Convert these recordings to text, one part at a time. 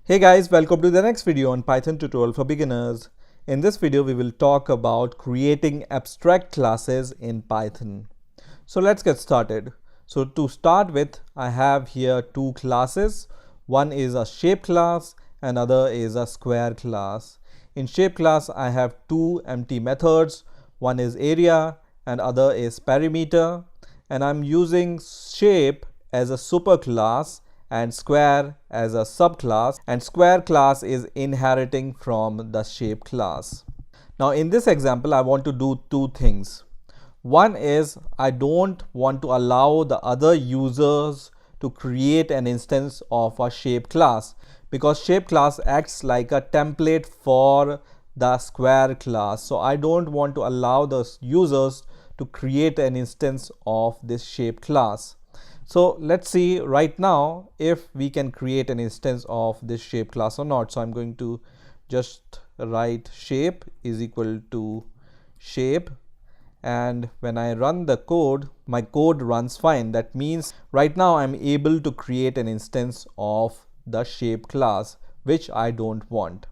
Hey guys, welcome to the next video on Python tutorial for beginners. In this video, we will talk about creating abstract classes in Python. So let's get started. So to start with, I have here two classes. One is a shape class and other is a square class. In shape class, I have two empty methods. One is area and other is perimeter. And I'm using shape as a superclass and square as a subclass, and square class is inheriting from the shape class. Now in this example, I want to do two things. One is I don't want to allow the other users to create an instance of a shape class, because shape class acts like a template for the square class. So I don't want to allow the users to create an instance of this shape class. So let's see right now if we can create an instance of this shape class or not. So I'm going to just write shape is equal to shape, and when I run the code, my code runs fine. That means right now I'm able to create an instance of the shape class, which I don't want.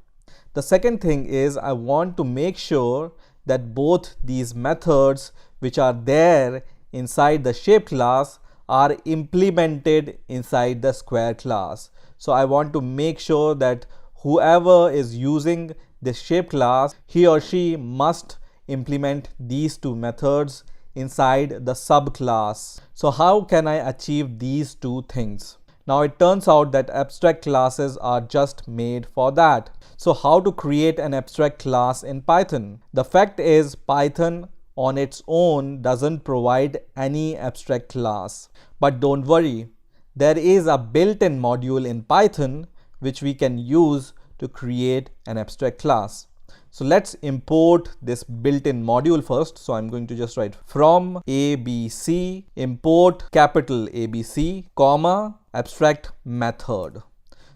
The second thing is I want to make sure that both these methods which are there inside the shape class are implemented inside the square class. So I want to make sure that whoever is using this shape class, he or she must implement these two methods inside the subclass. So how can I achieve these two things? Now it turns out that abstract classes are just made for that. So how to create an abstract class in Python? The fact is, Python on its own doesn't provide any abstract class. But don't worry, there is a built-in module in Python which we can use to create an abstract class. So let's import this built-in module first. So I'm going to just write from ABC import capital ABC, comma, abstract method.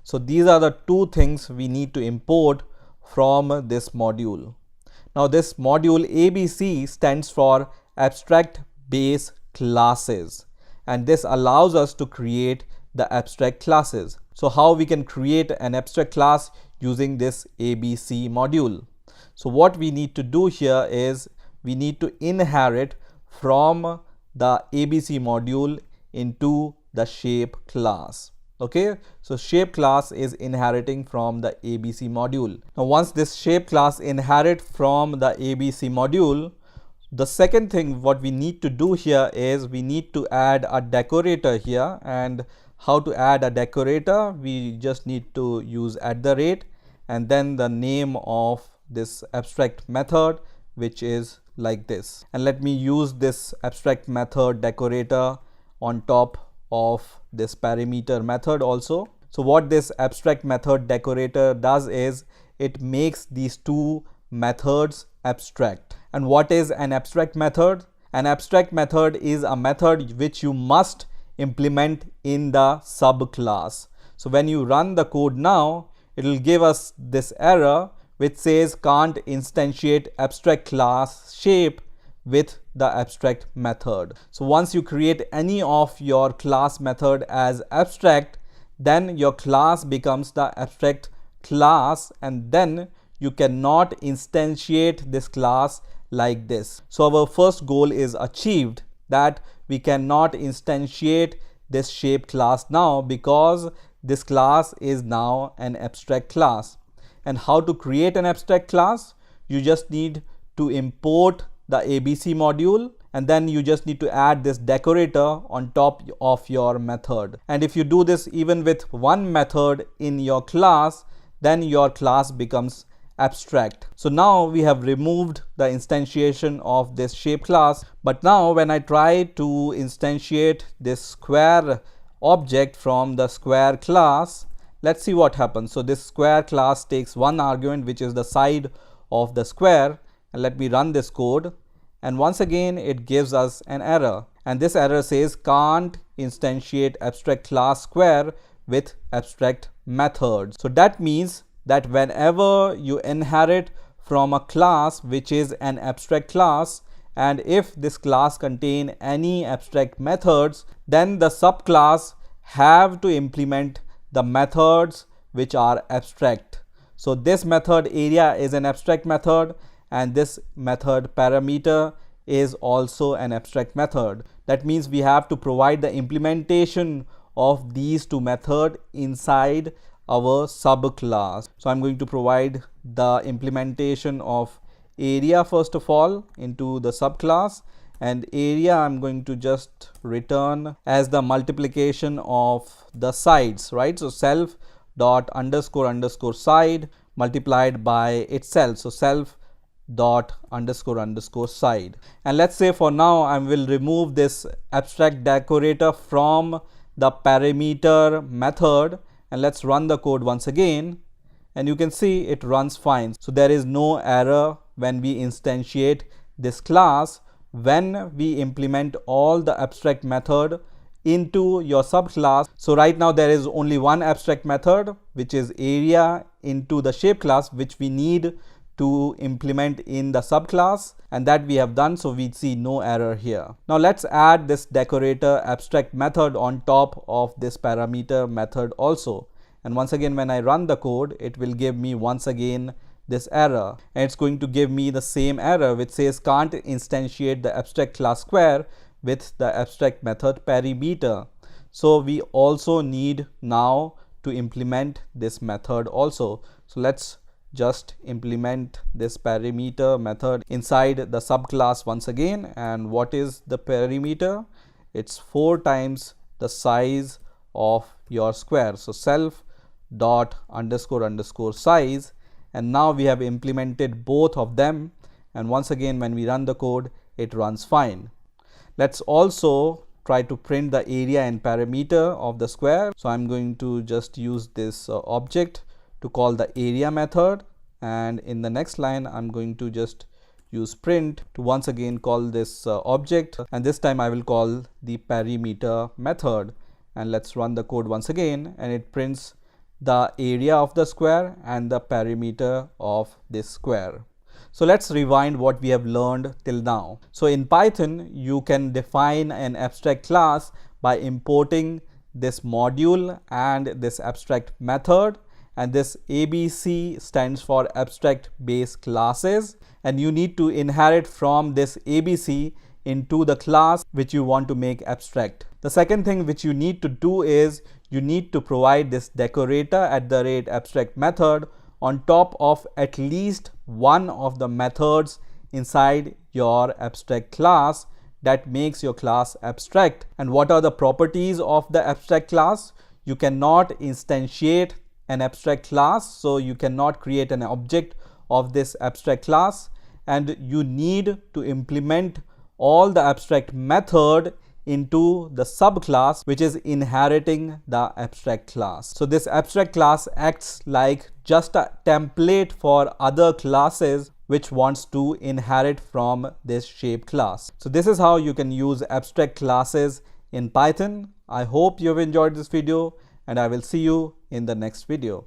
So these are the two things we need to import from this module. Now this module ABC stands for abstract base classes, and this allows us to create the abstract classes. So how we can create an abstract class using this ABC module? So what we need to do here is we need to inherit from the ABC module into the shape class. Okay, so shape class is inheriting from the ABC module. Now once this shape class inherit from the ABC module, the second thing what we need to do here is we need to add a decorator here. And how to add a decorator? We just need to use @ and then the name of this abstract method, which is like this. And let me use this abstract method decorator on top of this perimeter method also. So what this abstract method decorator does is it makes these two methods abstract. And what is an abstract method? An abstract method is a method which you must implement in the subclass. So when you run the code now, it will give us this error which says can't instantiate abstract class shape with the abstract method. So once you create any of your class method as abstract, then your class becomes the abstract class, and then you cannot instantiate this class like this. So our first goal is achieved, that we cannot instantiate this shape class now because this class is now an abstract class. And how to create an abstract class? You just need to import the ABC module, and then you just need to add this decorator on top of your method. And if you do this even with one method in your class, then your class becomes abstract. So now we have removed the instantiation of this shape class. But now when I try to instantiate this square object from the square class, let's see what happens. So this square class takes one argument, which is the side of the square. And let me run this code, and once again it gives us an error, and this error says can't instantiate abstract class square with abstract method. So that means that whenever you inherit from a class which is an abstract class, and if this class contain any abstract methods, then the subclass have to implement the methods which are abstract. So this method area is an abstract method, and this method parameter is also an abstract method. That means we have to provide the implementation of these two methods inside our subclass. So I'm going to provide the implementation of area first of all into the subclass, and area I'm going to just return as the multiplication of the sides, right? So self dot underscore underscore side multiplied by itself, so self dot underscore underscore side. And let's say for now I will remove this abstract decorator from the parameter method, and let's run the code once again, and you can see it runs fine. So there is no error when we instantiate this class when we implement all the abstract method into your subclass. So right now there is only one abstract method, which is area into the shape class, which we need to implement in the subclass, and that we have done, so we see no error here. Now let's add this decorator abstract method on top of this parameter method also, and once again when I run the code, it will give me once again this error, and it's going to give me the same error which says can't instantiate the abstract class square with the abstract method parameter. So we also need now to implement this method also. So let's just implement this parameter method inside the subclass once again. And what is the parameter? It's 4 times the size of your square. So self dot underscore underscore size, and now we have implemented both of them, and once again when we run the code, it runs fine. Let's also try to print the area and parameter of the square. So I'm going to just use this object to call the area method, and in the next line I'm going to just use print to once again call this object, and this time I will call the parameter method. And let's run the code once again, and it prints the area of the square and the perimeter of this square. So let's rewind what we have learned till now. So in Python, you can define an abstract class by importing this module and this abstract method, and this ABC stands for abstract base classes, and you need to inherit from this ABC into the class which you want to make abstract. The second thing which you need to do is you need to provide this decorator @abstract method on top of at least one of the methods inside your abstract class that makes your class abstract. And what are the properties of the abstract class? You cannot instantiate an abstract class, so you cannot create an object of this abstract class, and you need to implement all the abstract method into the subclass which is inheriting the abstract class. So this abstract class acts like just a template for other classes which wants to inherit from this shape class. So this is how you can use abstract classes in Python. I hope you have enjoyed this video, and I will see you in the next video.